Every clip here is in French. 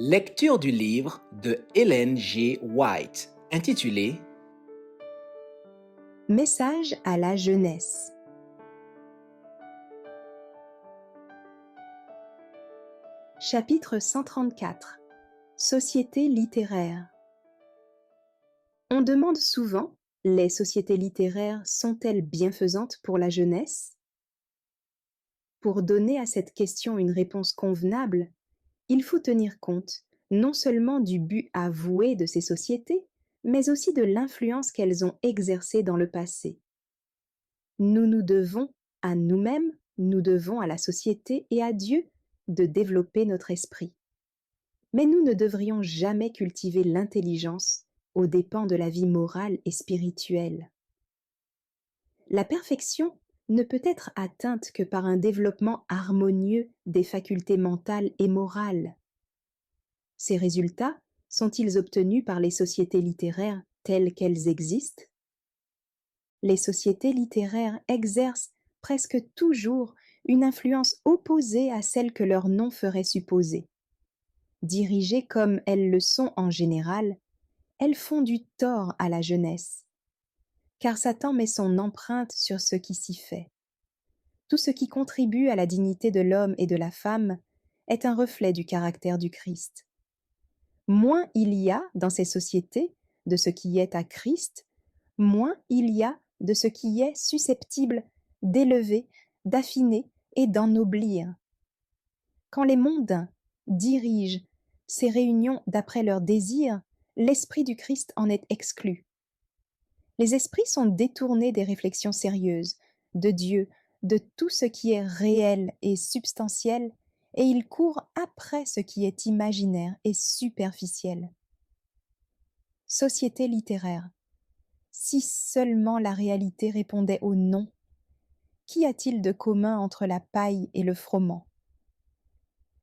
Lecture du livre de Ellen G. White, intitulé Message à la jeunesse. Chapitre 134. Société littéraire. On demande souvent, les sociétés littéraires sont-elles bienfaisantes pour la jeunesse? Pour donner à cette question une réponse convenable, il faut tenir compte non seulement du but avoué de ces sociétés, mais aussi de l'influence qu'elles ont exercée dans le passé. Nous nous devons à nous-mêmes, nous devons à la société et à Dieu de développer notre esprit. Mais nous ne devrions jamais cultiver l'intelligence aux dépens de la vie morale et spirituelle. La perfection ne peut être atteinte que par un développement harmonieux des facultés mentales et morales. Ces résultats sont-ils obtenus par les sociétés littéraires telles qu'elles existent? Les sociétés littéraires exercent presque toujours une influence opposée à celle que leur nom ferait supposer. Dirigées comme elles le sont en général, elles font du tort à la jeunesse, car Satan met son empreinte sur ce qui s'y fait. Tout ce qui contribue à la dignité de l'homme et de la femme est un reflet du caractère du Christ. Moins il y a dans ces sociétés de ce qui est à Christ, moins il y a de ce qui est susceptible d'élever, d'affiner et d'ennoblir. Quand les mondains dirigent ces réunions d'après leurs désirs, l'esprit du Christ en est exclu. Les esprits sont détournés des réflexions sérieuses, de Dieu, de tout ce qui est réel et substantiel, et ils courent après ce qui est imaginaire et superficiel. Société littéraire. Si seulement la réalité répondait au nom, qu'y a-t-il de commun entre la paille et le froment?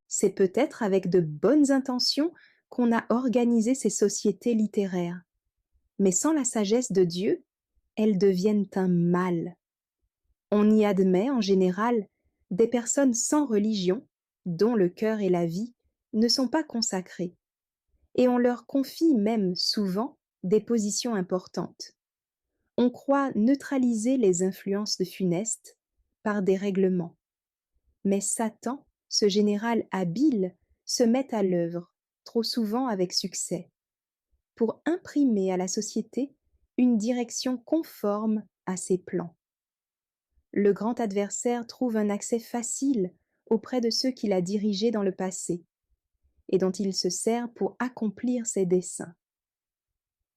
C'est peut-être avec de bonnes intentions qu'on a organisé ces sociétés littéraires, mais sans la sagesse de Dieu, elles deviennent un mal. On y admet en général des personnes sans religion, dont le cœur et la vie ne sont pas consacrés, et on leur confie même souvent des positions importantes. On croit neutraliser les influences funestes par des règlements. Mais Satan, ce général habile, se met à l'œuvre, trop souvent avec succès, pour imprimer à la société une direction conforme à ses plans. Le grand adversaire trouve un accès facile auprès de ceux qu'il a dirigés dans le passé, et dont il se sert pour accomplir ses desseins.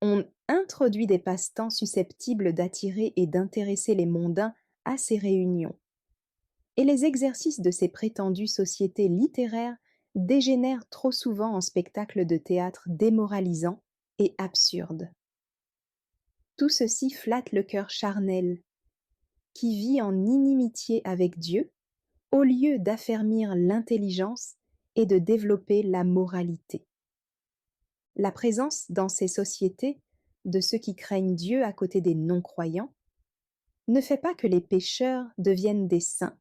On introduit des passe-temps susceptibles d'attirer et d'intéresser les mondains à ces réunions. Et les exercices de ces prétendues sociétés littéraires dégénèrent trop souvent en spectacles de théâtre démoralisants et absurdes. Tout ceci flatte le cœur charnel, qui vit en inimitié avec Dieu, au lieu d'affermir l'intelligence et de développer la moralité. La présence dans ces sociétés de ceux qui craignent Dieu à côté des non-croyants ne fait pas que les pécheurs deviennent des saints.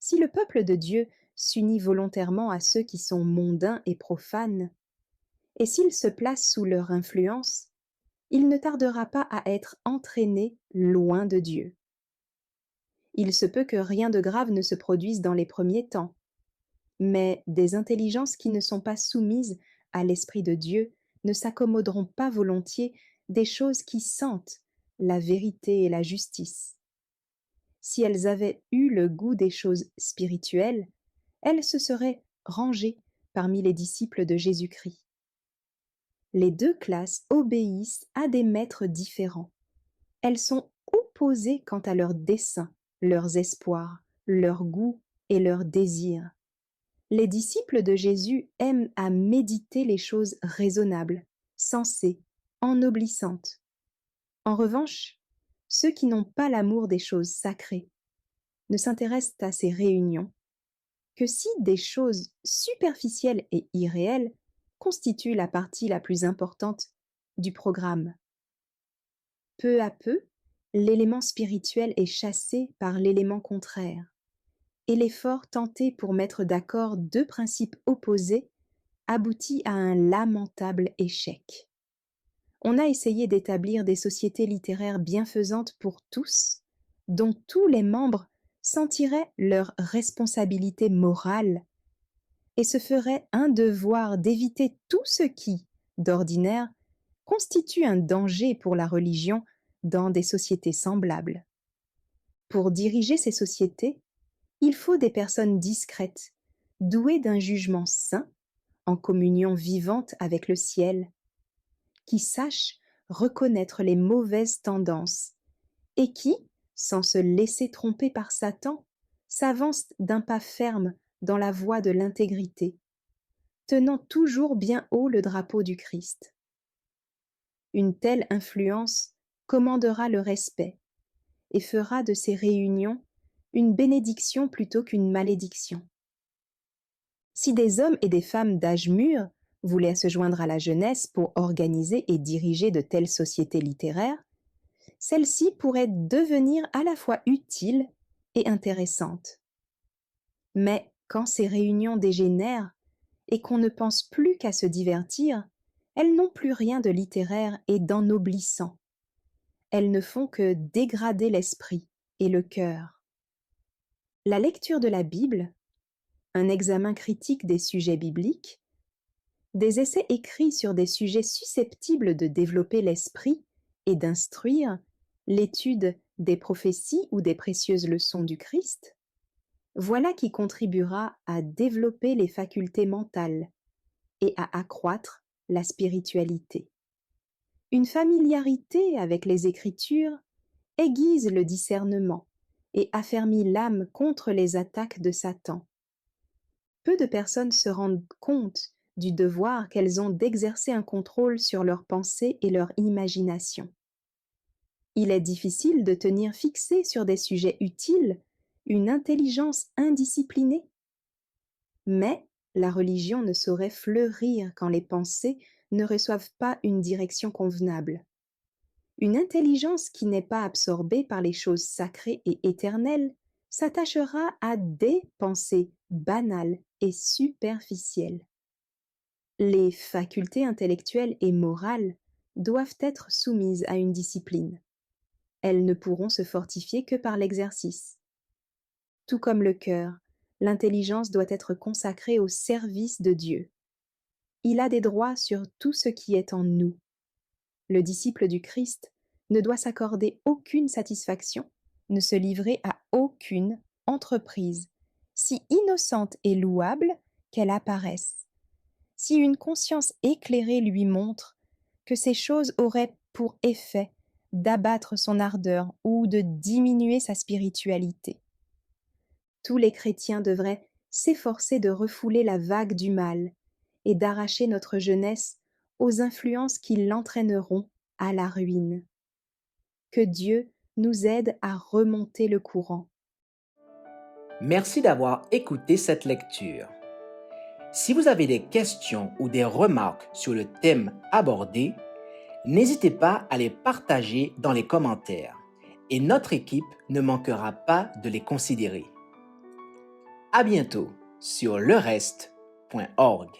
Si le peuple de Dieu s'unit volontairement à ceux qui sont mondains et profanes, et s'il se place sous leur influence, il ne tardera pas à être entraîné loin de Dieu. Il se peut que rien de grave ne se produise dans les premiers temps, mais des intelligences qui ne sont pas soumises à l'Esprit de Dieu ne s'accommoderont pas volontiers des choses qui sentent la vérité et la justice. Si elles avaient eu le goût des choses spirituelles, elles se seraient rangées parmi les disciples de Jésus-Christ. Les deux classes obéissent à des maîtres différents. Elles sont opposées quant à leurs desseins, leurs espoirs, leurs goûts et leurs désirs. Les disciples de Jésus aiment à méditer les choses raisonnables, sensées, ennoblissantes. En revanche, ceux qui n'ont pas l'amour des choses sacrées ne s'intéressent à ces réunions que si des choses superficielles et irréelles constituent la partie la plus importante du programme. Peu à peu, l'élément spirituel est chassé par l'élément contraire, et l'effort tenté pour mettre d'accord deux principes opposés aboutit à un lamentable échec. On a essayé d'établir des sociétés littéraires bienfaisantes pour tous, dont tous les membres sentiraient leur responsabilité morale et se feraient un devoir d'éviter tout ce qui, d'ordinaire, constitue un danger pour la religion dans des sociétés semblables. Pour diriger ces sociétés, il faut des personnes discrètes, douées d'un jugement sain, en communion vivante avec le ciel, qui sachent reconnaître les mauvaises tendances et qui, sans se laisser tromper par Satan, s'avancent d'un pas ferme dans la voie de l'intégrité, tenant toujours bien haut le drapeau du Christ. Une telle influence commandera le respect et fera de ces réunions une bénédiction plutôt qu'une malédiction. Si des hommes et des femmes d'âge mûr voulaient se joindre à la jeunesse pour organiser et diriger de telles sociétés littéraires, celles-ci pourraient devenir à la fois utiles et intéressantes. Mais quand ces réunions dégénèrent et qu'on ne pense plus qu'à se divertir, elles n'ont plus rien de littéraire et d'ennoblissant. Elles ne font que dégrader l'esprit et le cœur. La lecture de la Bible, un examen critique des sujets bibliques, des essais écrits sur des sujets susceptibles de développer l'esprit et d'instruire, l'étude des prophéties ou des précieuses leçons du Christ, voilà qui contribuera à développer les facultés mentales et à accroître la spiritualité. Une familiarité avec les Écritures aiguise le discernement et affermit l'âme contre les attaques de Satan. Peu de personnes se rendent compte du devoir qu'elles ont d'exercer un contrôle sur leurs pensées et leur imagination. Il est difficile de tenir fixé sur des sujets utiles une intelligence indisciplinée. Mais la religion ne saurait fleurir quand les pensées ne reçoivent pas une direction convenable. Une intelligence qui n'est pas absorbée par les choses sacrées et éternelles s'attachera à des pensées banales et superficielles. Les facultés intellectuelles et morales doivent être soumises à une discipline. Elles ne pourront se fortifier que par l'exercice. Tout comme le cœur, l'intelligence doit être consacrée au service de Dieu. Il a des droits sur tout ce qui est en nous. Le disciple du Christ ne doit s'accorder aucune satisfaction, ne se livrer à aucune entreprise, si innocente et louable qu'elle apparaisse. Si une conscience éclairée lui montre que ces choses auraient pour effet d'abattre son ardeur ou de diminuer sa spiritualité. Tous les chrétiens devraient s'efforcer de refouler la vague du mal et d'arracher notre jeunesse aux influences qui l'entraîneront à la ruine. Que Dieu nous aide à remonter le courant. Merci d'avoir écouté cette lecture. Si vous avez des questions ou des remarques sur le thème abordé, n'hésitez pas à les partager dans les commentaires et notre équipe ne manquera pas de les considérer. À bientôt sur lereste.org.